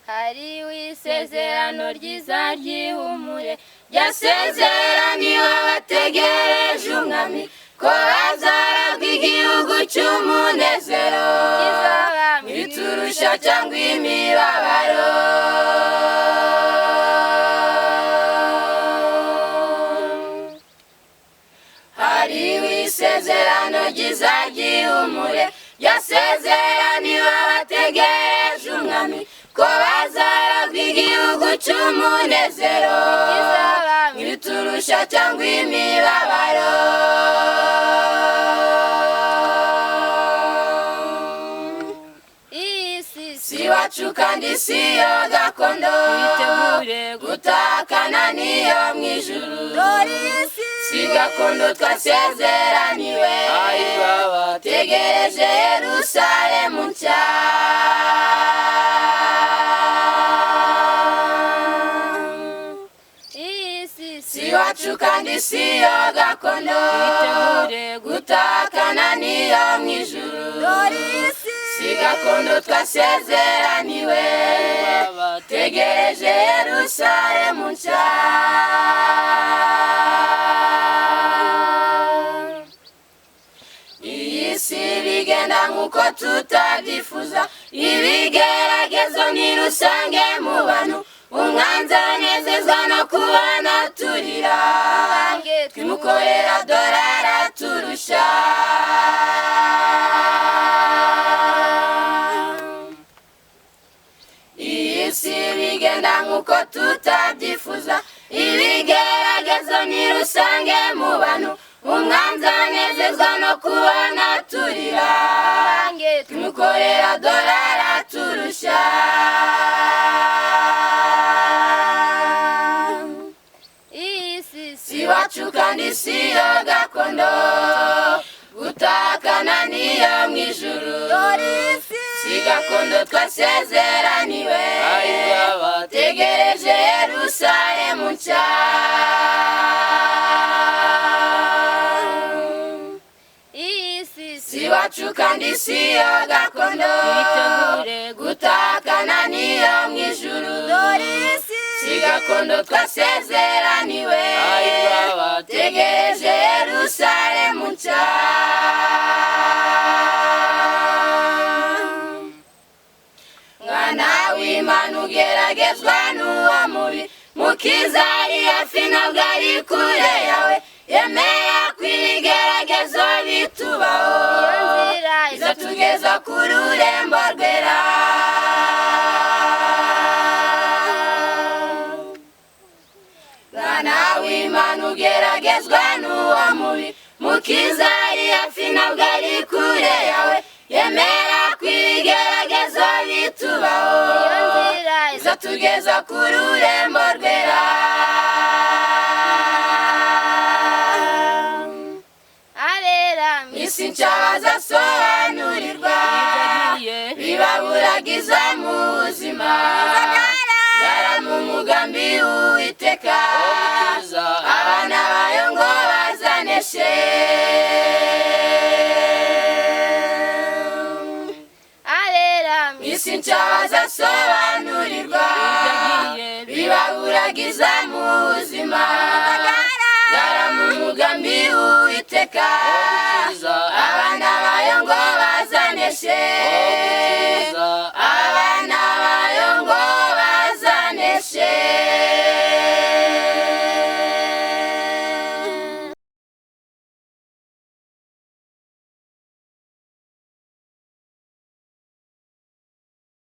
hariho isezerano ryiza ry'ihumure ryasezeraniwe abategereje umwami ko bazaragwa igihugu cy'umunezero kizabamo ibiturusha cyangwa imibabaro. hariho isezerano ryiza ry'ihumure ryasezeraniwe abategereje umwami ko bazaragwa igihugu cy'umunezero kizabamo ibiturusha cyangwa imibabaro. si wacu kandi si yo gakondo twitegure gutakana niyo mu ijuru. si gakondo twasezeraniwe tegereje Yerusalemu nshya. si wacu kandi si yo gakondo twitegure gutakana niyo mu ijuru. si gakondo twasezeraniwe tegereje Yerusalemu nshya. iyi si bigenda nk'uko tutabyifuza, ibigeragezo ni rusange mu bantu. umwanzi anezezwa no kubona turira, twimukorera dore araturusha. iyi si bigenda nk'uko tutabyifuza, ibigeragezo ni rusange mu bantu. umwanzi anezezwa no kubona turira, twimukorera dore araturusha. si wacu kandi si yo gakondo gutakana niyo mu ijuru. si gakondo twasezeraniwe tegereje Yerusalemu nshya. si wacu kandi si yo gakondo gutakana niyo mu ijuru. si gakondo twasezeraniwe tegereje Yerusalemu nshya. mwana w'Imana ugeragezwa n'uwo mubi, mukiza ari hafi ntabwo ari kure yawe. yemera ko ibigeragezo bitubaho izatugeza ku rurembo rwera. mwana w'Imana ugeragezwa n'uwo mubi, mukiza ari hafi ntabwo ari kure yawe. yemera ko ibigeragezo bitubaho izatugeza ku rurembo rwera. isi nshya bazasobanurirwa bibaburagiza mu buzima, bara mu mugambi w'Uwiteka abana bayo ngo bazaneshe. isi nshya bazasobanurirwa bibaburagiza mu buzima, bara mu mugambi w'Uwiteka abana bayo ngo